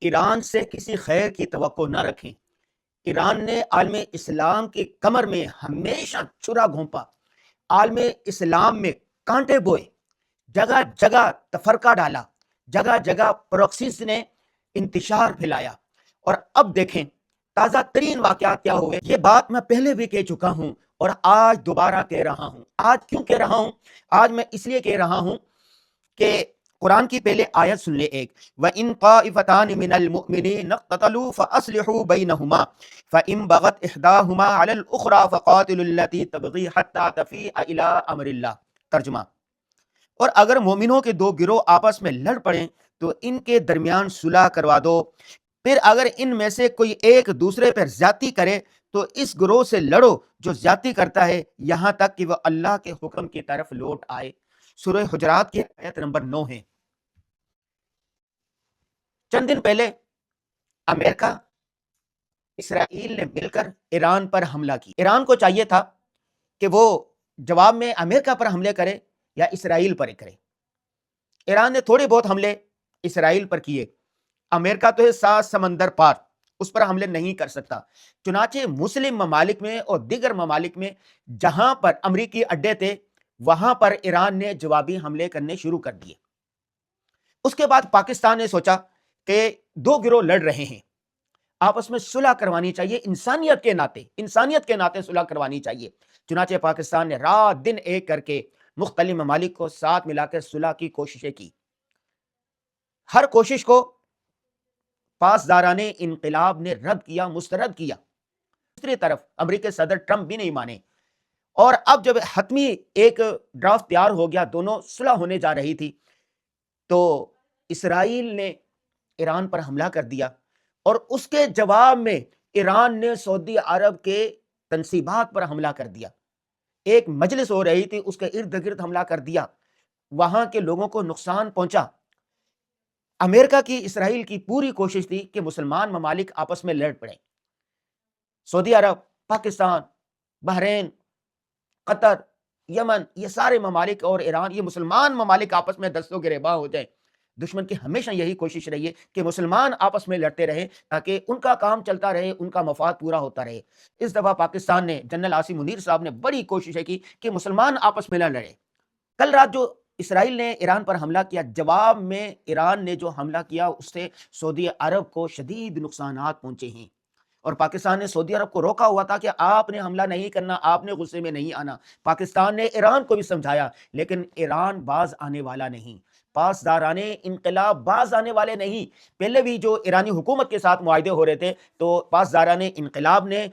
ایران سے کسی خیر کی توقع نہ رکھیں۔ ایران نے عالم اسلام کی کمر میں ہمیشہ چھرا گھونپا، عالم اسلام میں کانٹے بوئے، جگہ جگہ تفرقہ ڈالا، جگہ جگہ پروکسیز نے انتشار پھیلایا۔ اور اب دیکھیں تازہ ترین واقعات کیا ہوئے۔ یہ بات میں پہلے بھی کہہ چکا ہوں اور آج دوبارہ کہہ رہا ہوں۔ آج کیوں کہہ رہا ہوں؟ آج میں اس لیے کہہ رہا ہوں کہ قرآن کی پہلے آیت سن لے ایک، وَإِن طَائِفَتَانِ مِنَ الْمُؤْمِنِينَ اقْتَتَلُوا فَأَصْلِحُوا بَيْنَهُمَا فَإِن بَغَتْ إِحْدَاهُمَا عَلَى الْأُخْرَى فَقَاتِلُوا الَّتِي تَبْغِي حَتَّى تَفِيءَ إِلَى أَمْرِ اللَّهِ۔ ترجمہ، اور اگر مومنوں کے دو گروہ آپس میں لڑ پڑیں تو ان کے درمیان صلح کروا دو، پھر اگر ان میں سے کوئی ایک دوسرے پر زیادتی کرے تو اس گروہ سے لڑو جو زیادتی کرتا ہے، یہاں تک کہ وہ اللہ کے حکم کی طرف لوٹ آئے۔ سورہ حجرات کی آیت نمبر 9 ہے۔ چند دن پہلے امریکہ اسرائیل نے مل کر ایران پر حملہ کی۔ ایران کو چاہیے تھا کہ وہ جواب میں امریکہ پر حملے کرے یا اسرائیل پر کرے۔ ایران نے تھوڑے بہت حملے اسرائیل پر کیے، امریکہ تو ہے 7 سمندر پار، اس پر حملے نہیں کر سکتا۔ چنانچہ مسلم ممالک میں اور دیگر ممالک میں جہاں پر امریکی اڈے تھے وہاں پر ایران نے جوابی حملے کرنے شروع کر دیے۔ اس کے بعد پاکستان نے سوچا کہ دو گروہ لڑ رہے ہیں، آپس میں صلح کروانی چاہیے، انسانیت کے ناطے صلح کروانی چاہیے۔ چنانچہ پاکستان نے رات دن ایک کر کے مختلف ممالک کو ساتھ ملا کر صلح کی کوششیں کی۔ ہر کوشش کو پاسداران انقلاب نے رد کیا، مسترد کیا۔ دوسری طرف امریکی صدر ٹرمپ بھی نہیں مانے، اور اب جب حتمی ایک ڈرافٹ تیار ہو گیا، دونوں صلح ہونے جا رہی تھی، تو اسرائیل نے ایران پر حملہ کر دیا، اور اس کے جواب میں ایران نے سعودی عرب کے تنصیبات پر حملہ کر دیا۔ ایک مجلس ہو رہی تھی، اس کے ارد گرد حملہ کر دیا، وہاں کے لوگوں کو نقصان پہنچا۔ امریکہ کی اسرائیل کی پوری کوشش تھی کہ مسلمان ممالک آپس میں لڑ پڑیں۔ سعودی عرب، پاکستان، بحرین، قطر، یمن، یہ سارے ممالک اور ایران، یہ مسلمان ممالک آپس میں دستوں گریباں ہو جائیں۔ دشمن کی ہمیشہ یہی کوشش رہی ہے کہ مسلمان آپس میں لڑتے رہیں تاکہ ان کا کام چلتا رہے، ان کا مفاد پورا ہوتا رہے۔ اس دفعہ پاکستان نے، جنرل عاصم منیر صاحب نے بڑی کوششیں کی کہ مسلمان آپس میں نہ لڑے۔ کل رات جو اسرائیل نے ایران پر حملہ کیا، جواب میں ایران نے جو حملہ کیا اس سے سعودی عرب کو شدید نقصانات پہنچے ہیں، اور پاکستان نے سعودی عرب کو روکا ہوا تھا کہ آپ نے حملہ نہیں کرنا، آپ نے غصے میں نہیں آنا۔ پاکستان نے ایران کو بھی سمجھایا، لیکن ایران باز آنے والا نہیں، پاسداران انقلاب باز آنے والے نہیں۔ پہلے بھی جو ایرانی حکومت کے ساتھ معاہدے ہو رہے تھے تو پاسداران انقلاب نے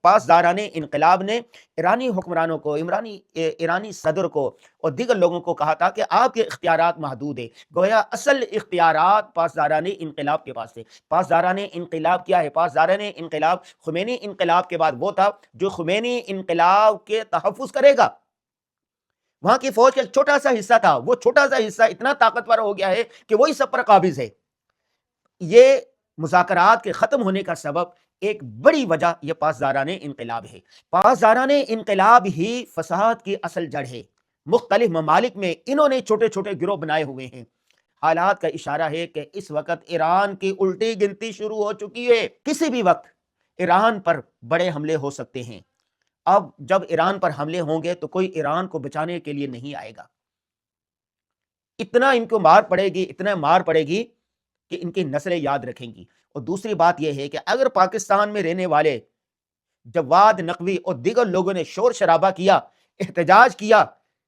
پاسداران انقلاب نے ایرانی حکمرانوں کو، ایرانی صدر کو اور دیگر لوگوں کو کہا تھا کہ آپ کے اختیارات محدود ہیں۔ گویا اصل اختیارات پاسداران انقلاب کے پاس تھے۔ پاسداران انقلاب کیا ہے؟ پاسداران انقلاب خمینی انقلاب کے بعد وہ تھا جو خمینی انقلاب کے تحفظ کرے گا۔ وہاں کی فوج کا ایک چھوٹا سا حصہ تھا، وہ چھوٹا سا حصہ اتنا طاقتور ہو گیا ہے کہ وہی سب پر قابض ہے۔ یہ مذاکرات کے ختم ہونے کا سبب، ایک بڑی وجہ یہ پاسداران انقلاب ہے۔ پاسداران انقلاب ہی فساد کی اصل جڑ ہے۔ مختلف ممالک میں انہوں نے چھوٹے چھوٹے گروہ بنائے ہوئے ہیں۔ حالات کا اشارہ ہے کہ اس وقت ایران کی الٹی گنتی شروع ہو چکی ہے۔ کسی بھی وقت ایران پر بڑے حملے ہو سکتے ہیں۔ اب جب ایران پر حملے ہوں گے تو کوئی ایران کو بچانے کے لیے نہیں آئے گا۔ اتنا ان کو مار پڑے گی، اتنا مار پڑے گی کہ ان کی نسلیں یاد رکھیں گی۔ اور دوسری بات یہ ہے کہ اگر پاکستان میں رہنے والے جواد نقوی اور دیگر لوگوں نے شور شرابہ کیا، احتجاج کیا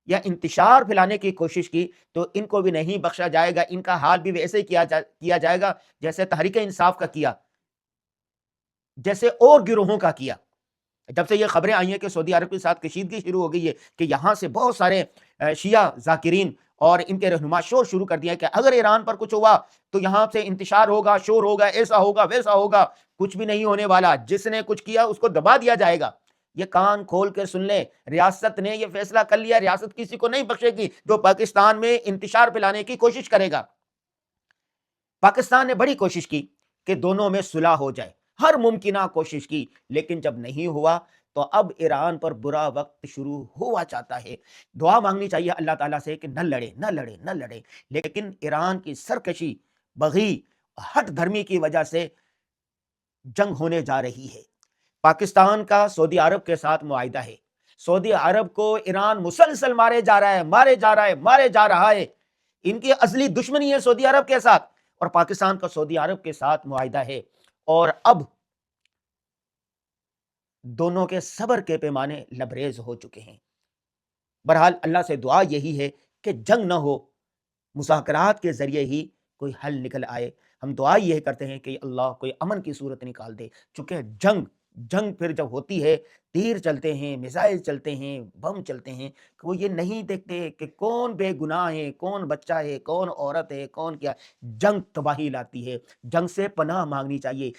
یا انتشار پھیلانے کی کوشش کی تو ان کو بھی نہیں بخشا جائے گا۔ ان کا حال بھی ویسے ہی کیا جائے گا جیسے تحریک انصاف کا کیا، جیسے اور گروہوں کا کیا۔ جب سے یہ خبریں آئی ہیں کہ سعودی عرب کے ساتھ کشیدگی شروع ہو گئی ہے کہ یہاں سے بہت سارے شیعہ ذاکرین اور ان کے رہنما شور شروع کر دیا کہ اگر ایران پر کچھ ہوا تو یہاں سے انتشار ہوگا، شور ہوگا، ایسا ہوگا، ویسا ہوگا۔ کچھ بھی نہیں ہونے والا، جس نے کچھ کیا اس کو دبا دیا جائے گا۔ یہ کان کھول کر سن لیں، ریاست نے یہ فیصلہ کر لیا، ریاست کسی کو نہیں بخشے گی جو پاکستان میں انتشار پھیلانے کی کوشش کرے گا۔ پاکستان نے بڑی کوشش کی کہ دونوں میں صلح ہو جائے، ہر ممکنہ کوشش کی، لیکن جب نہیں ہوا تو اب ایران پر برا وقت شروع ہوا چاہتا ہے۔ دعا مانگنی چاہیے اللہ تعالیٰ سے کہ نہ لڑے، نہ لڑے، نہ لڑے، لیکن ایران کی سرکشی، بغی ہٹ دھرمی کی وجہ سے جنگ ہونے جا رہی ہے۔ پاکستان کا سعودی عرب کے ساتھ معاہدہ ہے، سعودی عرب کو ایران مسلسل مارے جا رہا ہے، مارے جا رہا ہے، مارے جا رہا ہے۔ ان کی اصلی دشمنی ہے سعودی عرب کے ساتھ، اور پاکستان کا سعودی عرب کے ساتھ معاہدہ ہے، اور اب دونوں کے صبر کے پیمانے لبریز ہو چکے ہیں۔ بہرحال اللہ سے دعا یہی ہے کہ جنگ نہ ہو، مذاکرات کے ذریعے ہی کوئی حل نکل آئے۔ ہم دعا یہ کرتے ہیں کہ اللہ کوئی امن کی صورت نکال دے، چونکہ جنگ پھر جب ہوتی ہے، تیر چلتے ہیں، میزائل چلتے ہیں، بم چلتے ہیں، کہ وہ یہ نہیں دیکھتے کہ کون بے گناہ ہے، کون بچہ ہے، کون عورت ہے، کون کیا۔ جنگ تباہی لاتی ہے، جنگ سے پناہ مانگنی چاہیے۔